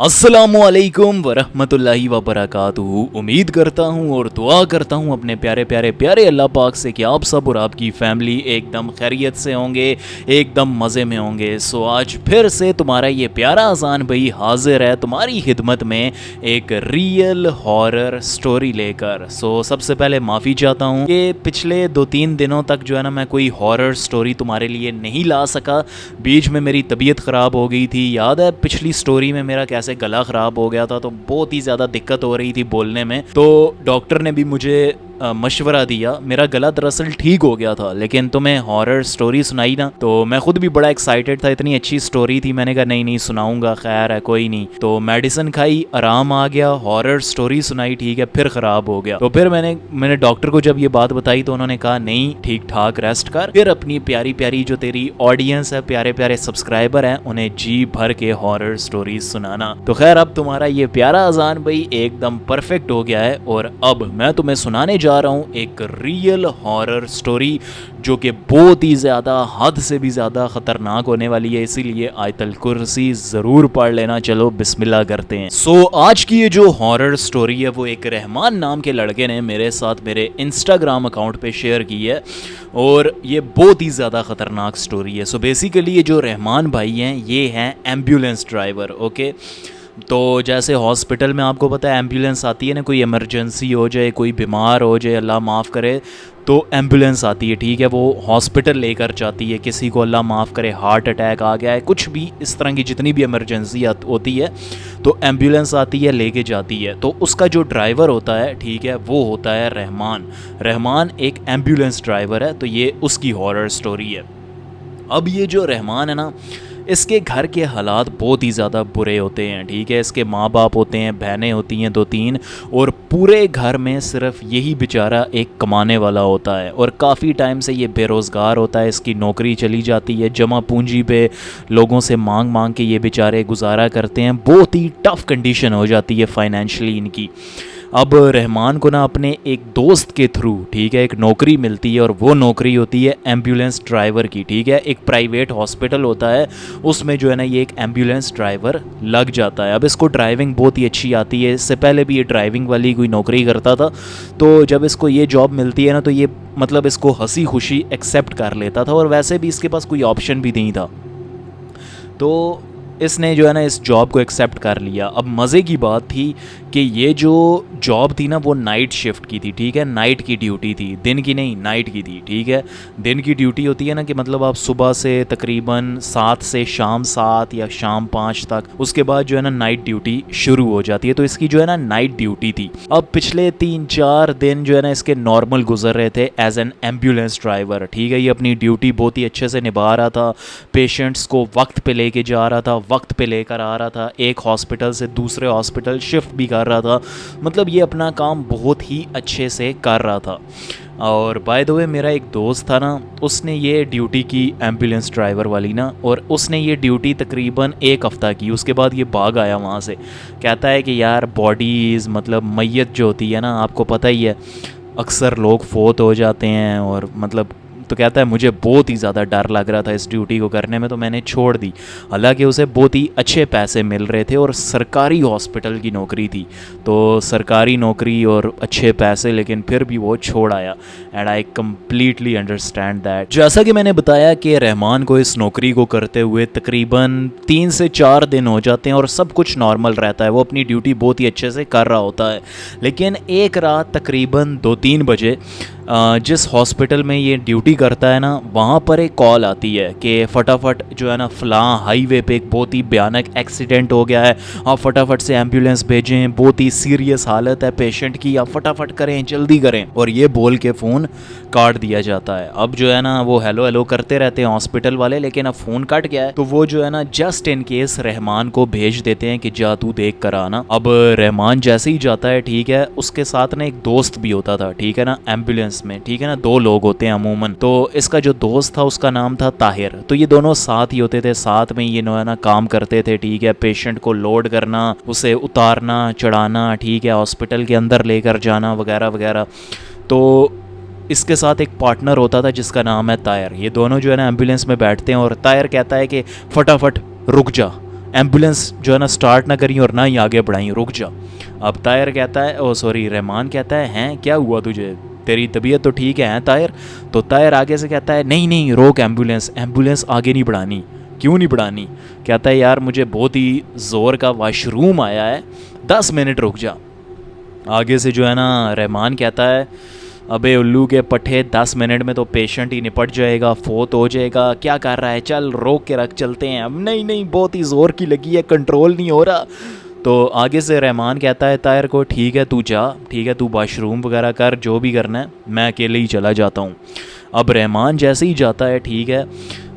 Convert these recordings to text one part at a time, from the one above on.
अस्सलामुअलैकुम वरहमतुल्लाहि वबरकातुहू। उम्मीद करता हूँ और दुआ करता हूँ अपने प्यारे प्यारे प्यारे अल्लाह पाक से कि आप सब और आपकी फैमिली एकदम खैरियत से होंगे, एकदम मज़े में होंगे। सो आज फिर से तुम्हारा ये प्यारा अजान भाई हाजिर है तुम्हारी खिदमत में एक रियल हॉरर स्टोरी लेकर। सो सबसे पहले माफ़ी चाहता हूँ कि पिछले 2-3 दिनों तक जो है ना मैं कोई हॉरर स्टोरी तुम्हारे लिए नहीं ला सका। बीच में मेरी तबीयत ख़राब हो गई थी, याद है पिछली स्टोरी में मेरा कैसे गला ख़राब हो गया था, तो बहुत ही ज़्यादा दिक्कत हो रही थी बोलने में। तो डॉक्टर ने भी मुझे मशवरा दिया, मेरा गला दरअसल ठीक हो गया था, लेकिन तुम्हें हॉरर स्टोरी सुनाई ना तो मैं खुद भी बड़ा एक्साइटेड था, इतनी अच्छी स्टोरी थी। मैंने कहा नहीं नहीं सुनाऊंगा, खैर है कोई नहीं। तो मेडिसिन खाई, आराम आ गया, हॉरर स्टोरी सुनाई, ठीक है, फिर ख़राब हो गया। तो फिर मैंने डॉक्टर को जब ये बात बताई तो उन्होंने कहा नहीं ठीक ठाक रेस्ट कर, फिर अपनी प्यारी प्यारी जो तेरी ऑडियंस है, प्यारे प्यारे सब्सक्राइबर हैं, उन्हें जी भर के हॉरर स्टोरीज सुनाना। तो खैर अब तुम्हारा ये प्यारा अजान भाई एकदम परफेक्ट हो गया है और अब मैं तुम्हें सुनाने जा रहा हूँ एक रियल हॉरर स्टोरी जो कि बहुत ही ज़्यादा, हद से भी ज़्यादा ख़तरनाक होने वाली है, इसीलिए आयतल कुर्सी ज़रूर पढ़ लेना। चलो बिस्मिल्लाह करते हैं। सो आज की ये जो हॉरर स्टोरी है वो एक रहमान नाम के लड़के ने मेरे साथ मेरे इंस्टाग्राम अकाउंट पे शेयर की है और ये बहुत ही ज़्यादा ख़तरनाक स्टोरी है। सो बेसिकली ये जो रहमान भाई हैं ये हैं एम्बुलेंस ड्राइवर। ओके, तो जैसे हॉस्पिटल में आपको पता है एम्बुलेंस आती है ना, कोई इमरजेंसी हो जाए, कोई बीमार हो जाए, अल्लाह माफ़ करे, तो एम्बुलेंस आती है, ठीक है, वो हॉस्पिटल लेकर जाती है। किसी को अल्लाह माफ़ करे हार्ट अटैक आ गया है, कुछ भी इस तरह की जितनी भी इमरजेंसी होती है तो एम्बुलेंस आती है, लेके जाती है। तो उसका जो ड्राइवर होता है, ठीक है, वो होता है रहमान। रहमान एक एम्बुलेंस ड्राइवर है, तो ये उसकी हॉरर स्टोरी है। अब ये जो रहमान है ना, इसके घर के हालात बहुत ही ज़्यादा बुरे होते हैं, ठीक है। इसके माँ बाप होते हैं, बहनें होती हैं 2-3, और पूरे घर में सिर्फ यही बेचारा एक कमाने वाला होता है और काफ़ी टाइम से ये बेरोज़गार होता है। इसकी नौकरी चली जाती है, जमा पूंजी पे लोगों से मांग मांग के ये बेचारे गुजारा करते हैं। बहुत ही टफ़ कंडीशन हो जाती है फाइनेंशियली इनकी। अब रहमान को ना अपने एक दोस्त के थ्रू, ठीक है, एक नौकरी मिलती है और वो नौकरी होती है एम्बुलेंस ड्राइवर की, ठीक है। एक प्राइवेट हॉस्पिटल होता है, उसमें जो है ना ये एक एम्बुलेंस ड्राइवर लग जाता है। अब इसको ड्राइविंग बहुत ही अच्छी आती है, इससे पहले भी ये ड्राइविंग वाली कोई नौकरी करता था। तो जब इसको ये जॉब मिलती है ना तो ये मतलब इसको हंसी खुशी एक्सेप्ट कर लेता था और वैसे भी इसके पास कोई ऑप्शन भी नहीं था, तो इसने जो है ना इस जॉब को एक्सेप्ट कर लिया। अब मज़े की बात थी कि ये जो जॉब थी ना वो नाइट शिफ्ट की थी, ठीक है, नाइट की ड्यूटी थी, दिन की नहीं, नाइट की थी, ठीक है। दिन की ड्यूटी होती है ना कि मतलब आप सुबह से तकरीबन 7 से शाम 7 या शाम 5 तक, उसके बाद जो है ना नाइट ड्यूटी शुरू हो जाती है। तो इसकी जो है ना नाइट ड्यूटी थी। अब पिछले 3-4 दिन जो है ना इसके नॉर्मल गुजर रहे थे एज एन एम्बुलेंस ड्राइवर, ठीक है। ये अपनी ड्यूटी बहुत ही अच्छे से निभा रहा था, पेशेंट्स को वक्त पे लेके जा रहा था, वक्त पे लेकर आ रहा था, एक हॉस्पिटल से दूसरे हॉस्पिटल शिफ्ट भी कर रहा था, मतलब ये अपना काम बहुत ही अच्छे से कर रहा था। और बाय द वे मेरा एक दोस्त था ना, उसने ये ड्यूटी की एम्बुलेंस ड्राइवर वाली ना, और उसने ये ड्यूटी तकरीबन 1 हफ़्ता की। उसके बाद ये भाग आया वहाँ से। कहता है कि यार बॉडीज़, मतलब मैयत जो होती है ना, आपको पता ही है अक्सर लोग फोत हो जाते हैं, और मतलब तो कहता है मुझे बहुत ही ज़्यादा डर लग रहा था इस ड्यूटी को करने में, तो मैंने छोड़ दी। हालांकि उसे बहुत ही अच्छे पैसे मिल रहे थे और सरकारी हॉस्पिटल की नौकरी थी, तो सरकारी नौकरी और अच्छे पैसे, लेकिन फिर भी वो छोड़ आया। And I completely understand that. जैसा कि मैंने बताया कि रहमान को इस नौकरी को करते हुए तकरीबन 3 से 4 दिन हो जाते हैं और सब कुछ नॉर्मल रहता है, वो अपनी ड्यूटी बहुत ही अच्छे से कर रहा होता है। लेकिन एक रात तकरीबन 2-3 बजे जिस हॉस्पिटल में ये ड्यूटी करता है ना, वहाँ पर एक कॉल आती है कि फटाफट जो है ना फ़लाँ हाईवे पे एक बहुत ही भयानक एक्सीडेंट हो गया है, आप फटाफट से एम्बुलेंस भेजें, बहुत ही सीरियस हालत है पेशेंट की, आप फटाफट करें, जल्दी करें। और ये बोल के फ़ोन काट दिया जाता है। अब जो है ना वो हेलो हेलो करते रहते हैं हॉस्पिटल वाले, लेकिन अब फ़ोन कट गया है, तो वो जो है ना जस्ट इन केस रहमान को भेज देते हैं कि जा तू देख कर आना। अब रहमान जैसे ही जाता है, ठीक है, उसके साथ ना एक दोस्त भी होता था, ठीक है ना, एम्बुलेंस में, ठीक है ना, 2 लोग होते हैं अमूमन। तो इसका जो दोस्त था उसका नाम था ताहिर। तो ये दोनों साथ ही होते थे, साथ में ये ना काम करते थे, ठीक है, पेशेंट को लोड करना, उसे उतारना चढ़ाना, ठीक है, हॉस्पिटल के अंदर लेकर जाना वगैरह वगैरह। तो इसके साथ एक पार्टनर होता था जिसका नाम है तायर। ये दोनों जो है ना एम्बुलेंस में बैठते हैं और तायर कहता है कि फटाफट रुक जा, एम्बुलेंस जो है ना स्टार्ट ना करी और ना ही आगे बढ़ाई, रुक जा। अब ताहिर कहता है, ओ सॉरी रहमान कहता है, हैं क्या हुआ तुझे, तेरी तबीयत तो ठीक है ताहिर। तो ताहिर आगे से कहता है, नहीं नहीं रोक एम्बुलेंस, एम्बुलेंस आगे नहीं बढ़ानी। क्यों नहीं बढ़ानी? कहता है यार मुझे बहुत ही ज़ोर का वॉशरूम आया है, 10 मिनट रुक जा। आगे से जो है ना रहमान कहता है, अबे उल्लू के पट्टे, 10 मिनट में तो पेशेंट ही निपट जाएगा, फोत हो जाएगा, क्या कर रहा है, चल रोक के रख, चलते हैं। अब नहीं नहीं बहुत ही ज़ोर की लगी है, कंट्रोल नहीं हो रहा। तो आगे से रहमान कहता है ताहिर को, ठीक है तू जा, ठीक है तू वॉशरूम वगैरह कर, जो भी करना है, मैं अकेले ही चला जाता हूँ। अब रहमान जैसे ही जाता है, ठीक है,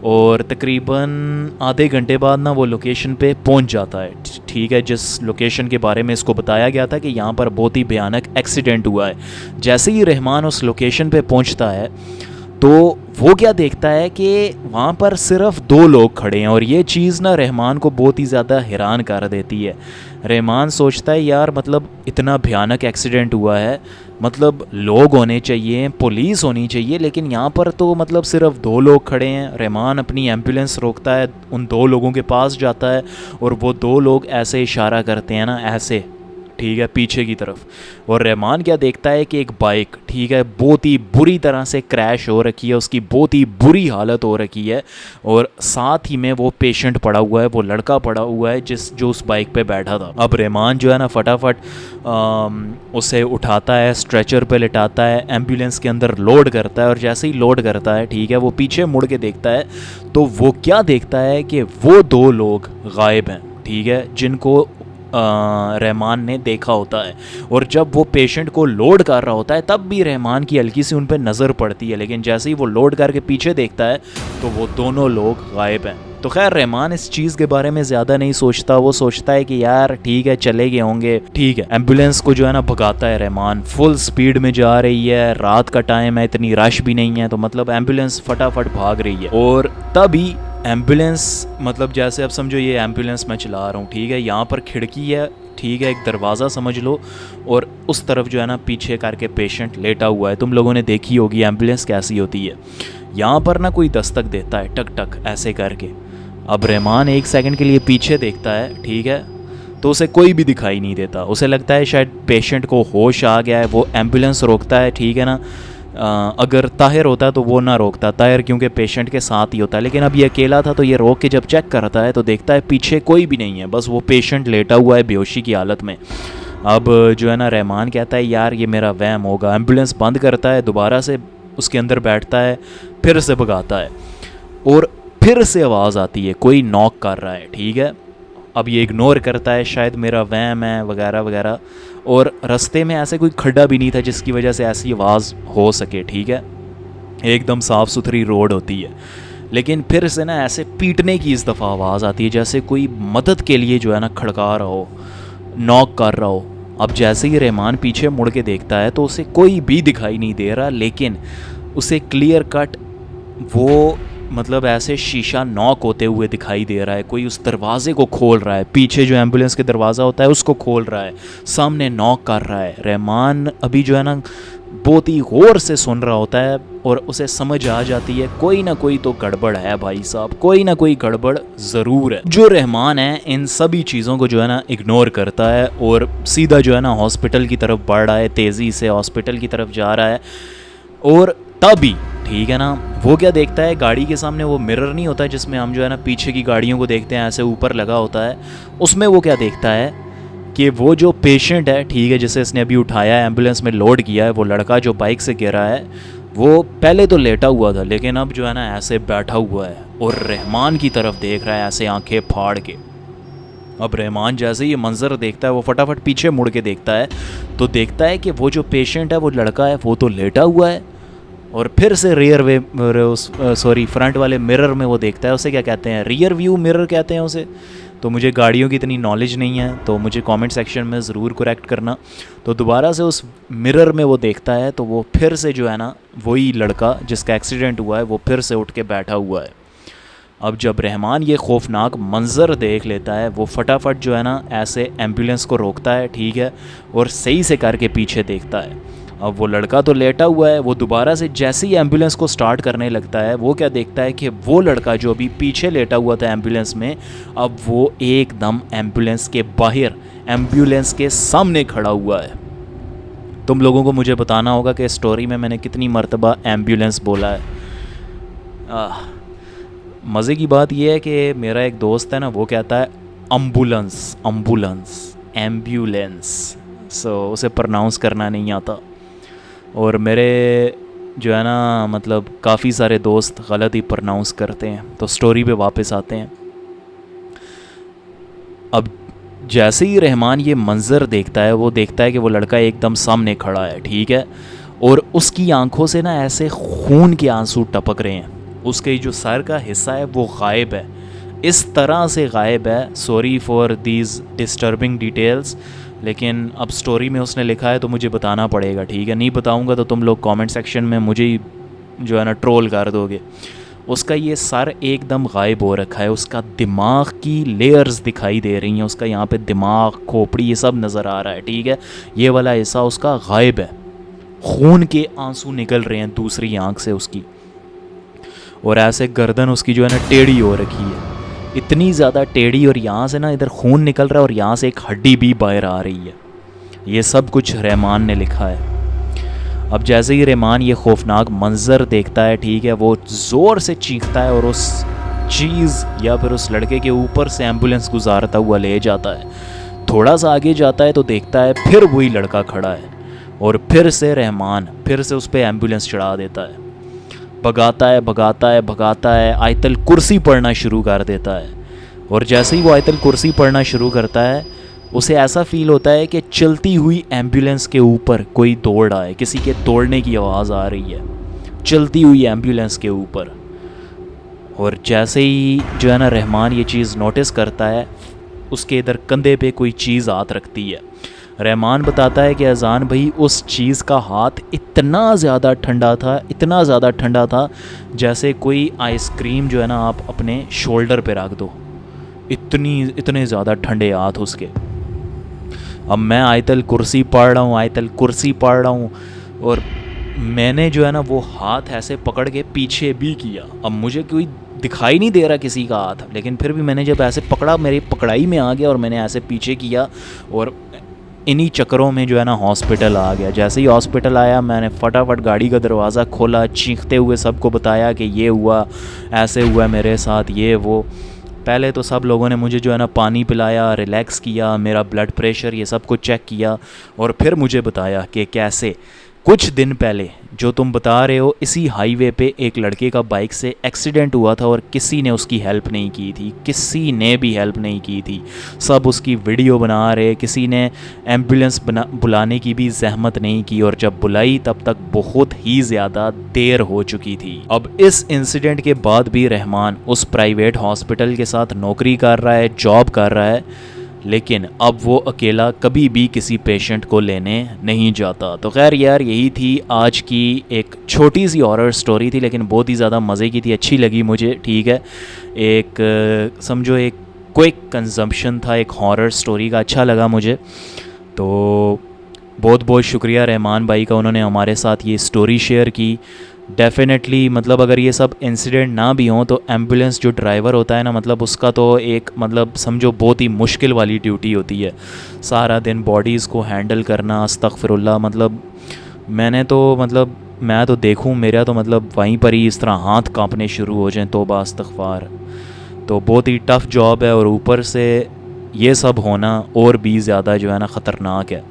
और तकरीबन आधे घंटे बाद ना वो लोकेशन पे पहुंच जाता है, ठीक है, जिस लोकेशन के बारे में इसको बताया गया था कि यहाँ पर बहुत ही भयानक एक्सीडेंट हुआ है। जैसे ही रहमान उस लोकेशन पे पहुंचता है तो वो क्या देखता है कि वहाँ पर सिर्फ 2 लोग खड़े हैं, और ये चीज़ ना रहमान को बहुत ही ज़्यादा हैरान कर देती है। रहमान सोचता है यार मतलब इतना भयानक एक्सीडेंट हुआ है, मतलब लोग होने चाहिए, पुलिस होनी चाहिए, लेकिन यहाँ पर तो मतलब सिर्फ 2 लोग खड़े हैं। रहमान अपनी एम्बुलेंस रोकता है, उन 2 लोगों के पास जाता है, और वो 2 लोग ऐसे इशारा करते हैं ना, ऐसे, ठीक है, पीछे की तरफ। और रहमान क्या देखता है कि एक बाइक, ठीक है, बहुत ही बुरी तरह से क्रैश हो रखी है, उसकी बहुत ही बुरी हालत हो रखी है, और साथ ही में वो पेशेंट पड़ा हुआ है, वो लड़का पड़ा हुआ है जो उस बाइक पे बैठा था। अब रहमान जो है ना फटाफट उसे उठाता है, स्ट्रेचर पे लिटाता है, एम्बुलेंस के अंदर लोड करता है, और जैसे ही लोड करता है, ठीक है, वो पीछे मुड़ के देखता है तो वो क्या देखता है कि वो 2 लोग गायब हैं, ठीक है, जिनको रहमान ने देखा होता है। और जब वो पेशेंट को लोड कर रहा होता है तब भी रहमान की हल्की सी उन पर नज़र पड़ती है, लेकिन जैसे ही वो लोड करके पीछे देखता है तो वो दोनों लोग गायब हैं। तो खैर रहमान इस चीज़ के बारे में ज़्यादा नहीं सोचता, वो सोचता है कि यार ठीक है चले गए होंगे, ठीक है। एम्बुलेंस को जो है ना भगाता है रहमान, फुल स्पीड में जा रही है, रात का टाइम है, इतनी रश भी नहीं है, तो मतलब एम्बुलेंस फटाफट भाग रही है। और तभी एम्बुलेंस, मतलब जैसे अब समझो ये एम्बुलेंस मैं चला रहा हूँ, ठीक है, यहाँ पर खिड़की है, ठीक है, एक दरवाज़ा समझ लो, और उस तरफ जो है ना पीछे करके पेशेंट लेटा हुआ है। तुम लोगों ने देखी होगी एम्बुलेंस कैसी होती है। यहाँ पर ना कोई दस्तक देता है, टक टक ऐसे करके। अब रहमान 1 सेकंड के लिए पीछे देखता है, ठीक है, तो उसे कोई भी दिखाई नहीं देता। उसे लगता है शायद पेशेंट को होश आ गया है, वो एम्बुलेंस रोकता है, ठीक है ना। अगर ताहिर होता तो वो ना रोकता, ताहिर क्योंकि पेशेंट के साथ ही होता है, लेकिन अब ये अकेला था तो ये रोक के जब चेक करता है तो देखता है पीछे कोई भी नहीं है, बस वो पेशेंट लेटा हुआ है बेहोशी की हालत में। अब जो है ना रहमान कहता है यार ये मेरा वहम होगा, एम्बुलेंस बंद करता है, दोबारा से उसके अंदर बैठता है, फिर से भगाता है, और फिर से आवाज़ आती है, कोई नॉक कर रहा है, ठीक है। अब ये इग्नोर करता है, शायद मेरा वहम है वगैरह वगैरह, और रास्ते में ऐसे कोई खड्डा भी नहीं था जिसकी वजह से ऐसी आवाज़ हो सके, ठीक है, एकदम साफ़ सुथरी रोड होती है। लेकिन फिर से ना ऐसे पीटने की इस दफ़ा आवाज़ आती है, जैसे कोई मदद के लिए जो है ना खड़का रहा हो, नॉक कर रहा हो। अब जैसे ही रहमान पीछे मुड़ के देखता है तो उसे कोई भी दिखाई नहीं दे रहा, लेकिन उसे क्लियर कट वो मतलब ऐसे शीशा नॉक होते हुए दिखाई दे रहा है, कोई उस दरवाजे को खोल रहा है, पीछे जो एम्बुलेंस के दरवाज़ा होता है उसको खोल रहा है, सामने नॉक कर रहा है। रहमान अभी जो है ना बहुत ही गौर से सुन रहा होता है, और उसे समझ आ जाती है कोई ना कोई तो गड़बड़ है भाई साहब, कोई ना कोई गड़बड़ ज़रूर है। जो रहमान है इन सभी चीज़ों को जो है ना इग्नोर करता है, और सीधा जो है ना हॉस्पिटल की तरफ बढ़ रहा है, तेज़ी से हॉस्पिटल की तरफ जा रहा है। और तभी ठीक है ना वो क्या देखता है, गाड़ी के सामने वो मिरर नहीं होता जिसमें हम जो है ना पीछे की गाड़ियों को देखते हैं, ऐसे ऊपर लगा होता है, उसमें वो क्या देखता है कि वो जो पेशेंट है, ठीक है, जिसे इसने अभी उठाया है, एम्बुलेंस में लोड किया है, वो लड़का जो बाइक से गिरा है, वो पहले तो लेटा हुआ था, लेकिन अब जो है ना ऐसे बैठा हुआ है और रहमान की तरफ देख रहा है ऐसे आंखें फाड़ के। अब रहमान जैसे ये मंजर देखता है वो फटाफट पीछे मुड़ के देखता है, तो देखता है कि वो जो पेशेंट है, वो लड़का है, वो तो लेटा हुआ है। और फिर से फ्रंट वाले मिरर में वो देखता है, उसे क्या कहते हैं, रियर व्यू मिरर कहते हैं उसे। तो मुझे गाड़ियों की इतनी नॉलेज नहीं है, तो मुझे कमेंट सेक्शन में ज़रूर करेक्ट करना। तो दोबारा से उस मिरर में वो देखता है, तो वो फिर से जो है ना वही लड़का जिसका एक्सीडेंट हुआ है वो फिर से उठ के बैठा हुआ है। अब जब रहमान ये खौफनाक मंज़र देख लेता है, वो फटाफट जो है ना ऐसे एम्बुलेंस को रोकता है, ठीक है, और सही से करके पीछे देखता है। अब वो लड़का तो लेटा हुआ है, वो दोबारा से जैसे ही एम्बुलेंस को स्टार्ट करने लगता है, वो क्या देखता है कि वो लड़का जो अभी पीछे लेटा हुआ था एम्बुलेंस में, अब वो एकदम एम्बुलेंस के बाहर, एम्बुलेंस के सामने खड़ा हुआ है। तुम लोगों को मुझे बताना होगा कि स्टोरी में मैंने कितनी मर्तबा एम्बुलेंस बोला है। मज़े की बात यह है कि मेरा एक दोस्त है ना, वो कहता है एम्बुलेंस, एम्बुलेंस, एम्बुलेंस, सो उसे प्रोनाउंस करना नहीं आता। और मेरे जो है ना मतलब काफ़ी सारे दोस्त गलत ही प्रोनाउंस करते हैं। तो स्टोरी पे वापस आते हैं। अब जैसे ही रहमान ये मंज़र देखता है, वो देखता है कि वो लड़का एकदम सामने खड़ा है, ठीक है, और उसकी आंखों से ना ऐसे खून के आंसू टपक रहे हैं। उसके जो सर का हिस्सा है वो गायब है, इस तरह से गायब है। Sorry for these disturbing details, लेकिन अब स्टोरी में उसने लिखा है तो मुझे बताना पड़ेगा, ठीक है। नहीं बताऊंगा तो तुम लोग कमेंट सेक्शन में मुझे ही जो है ना ट्रोल कर दोगे। उसका ये सर एकदम गायब हो रखा है, उसका दिमाग की लेयर्स दिखाई दे रही हैं, उसका यहाँ पे दिमाग, खोपड़ी, ये सब नज़र आ रहा है, ठीक है। ये वाला हिस्सा उसका गायब है, खून के आंसू निकल रहे हैं दूसरी आंख से उसकी, और ऐसे गर्दन उसकी जो है ना टेढ़ी हो रखी है, इतनी ज़्यादा टेढ़ी, और यहाँ से ना इधर खून निकल रहा है और यहाँ से एक हड्डी भी बाहर आ रही है। ये सब कुछ रहमान ने लिखा है। अब जैसे ही रहमान ये खौफनाक मंज़र देखता है, ठीक है, वो ज़ोर से चीखता है और उस चीज़ या फिर उस लड़के के ऊपर से एम्बुलेंस गुजारता हुआ ले जाता है। थोड़ा सा आगे जाता है तो देखता है फिर वही लड़का खड़ा है, और फिर से रहमान फिर से उस पर एम्बुलेंस चढ़ा देता है, भगाता है भगाता है भगाता है, आयतल कुर्सी पढ़ना शुरू कर देता है। और जैसे ही वो आयतल कुर्सी पढ़ना शुरू करता है, उसे ऐसा फील होता है कि चलती हुई एम्बुलेंस के ऊपर कोई दौड़ रहा है, किसी के दौड़ने की आवाज़ आ रही है चलती हुई एम्बुलेंस के ऊपर। और जैसे ही जो है ना रहमान ये चीज़ नोटिस करता है, उसके इधर कंधे पे कोई चीज़ हाथ रखती है। रहमान बताता है कि अजान भाई उस चीज़ का हाथ इतना ज़्यादा ठंडा था, इतना ज़्यादा ठंडा था जैसे कोई आइसक्रीम जो है ना आप अपने शोल्डर पे रख दो, इतने ज़्यादा ठंडे हाथ उसके। अब मैं आयतल कुर्सी पढ़ रहा हूँ, आयतल कुर्सी पढ़ रहा हूँ, और मैंने जो है ना वो हाथ ऐसे पकड़ के पीछे भी किया। अब मुझे कोई दिखाई नहीं दे रहा किसी का हाथ, लेकिन फिर भी मैंने जब ऐसे पकड़ा, मेरी पकड़ाई में आ गया और मैंने ऐसे पीछे किया, और इन्हीं चक्करों में जो है ना हॉस्पिटल आ गया। जैसे ही हॉस्पिटल आया, मैंने फटाफट गाड़ी का दरवाज़ा खोला, चीखते हुए सबको बताया कि ये हुआ, ऐसे हुआ मेरे साथ, ये वो। पहले तो सब लोगों ने मुझे जो है ना पानी पिलाया, रिलैक्स किया, मेरा ब्लड प्रेशर ये सब कुछ चेक किया, और फिर मुझे बताया कि कैसे कुछ दिन पहले जो तुम बता रहे हो, इसी हाईवे पे एक लड़के का बाइक से एक्सीडेंट हुआ था और किसी ने उसकी हेल्प नहीं की थी, किसी ने भी हेल्प नहीं की थी। सब उसकी वीडियो बना रहे, किसी ने एम्बुलेंस बुलाने की भी जहमत नहीं की, और जब बुलाई तब तक बहुत ही ज़्यादा देर हो चुकी थी। अब इस इंसिडेंट के बाद भी रहमान उस प्राइवेट हॉस्पिटल के साथ नौकरी कर रहा है, जॉब कर रहा है, लेकिन अब वो अकेला कभी भी किसी पेशेंट को लेने नहीं जाता। तो खैर यार, यही थी आज की एक छोटी सी हॉरर स्टोरी थी, लेकिन बहुत ही ज़्यादा मज़े की थी, अच्छी लगी मुझे, ठीक है। एक समझो एक क्विक कंजम्पशन था एक हॉरर स्टोरी का, अच्छा लगा मुझे। तो बहुत बहुत शुक्रिया रहमान भाई का, उन्होंने हमारे साथ ये स्टोरी शेयर की। डेफिनेटली मतलब अगर ये सब इंसिडेंट ना भी हों तो एम्बुलेंस जो ड्राइवर होता है ना, मतलब उसका तो एक मतलब समझो बहुत ही मुश्किल वाली ड्यूटी होती है, सारा दिन बॉडीज़ को हैंडल करना। अस्तगफिरुल्लाह, मतलब मैं तो देखूं मेरा तो मतलब वहीं पर ही इस तरह हाथ कांपने शुरू हो जाएं, तौबा इस्तगफार। तो बहुत ही टफ़ जॉब है, और ऊपर से ये सब होना और भी ज़्यादा जो है ना ख़तरनाक है।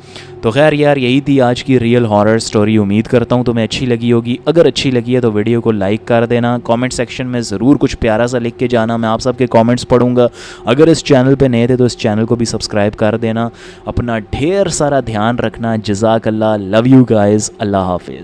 तो खैर यार, यही थी आज की रियल हॉरर स्टोरी। उम्मीद करता हूँ तुम्हें अच्छी लगी होगी। अगर अच्छी लगी है तो वीडियो को लाइक कर देना, कमेंट सेक्शन में ज़रूर कुछ प्यारा सा लिख के जाना, मैं आप सबके कमेंट्स पढ़ूंगा। अगर इस चैनल पे नए थे तो इस चैनल को भी सब्सक्राइब कर देना। अपना ढेर सारा ध्यान रखना। जज़ाकल्लाह, लव यू गाइज़, अल्लाह हाफिज़।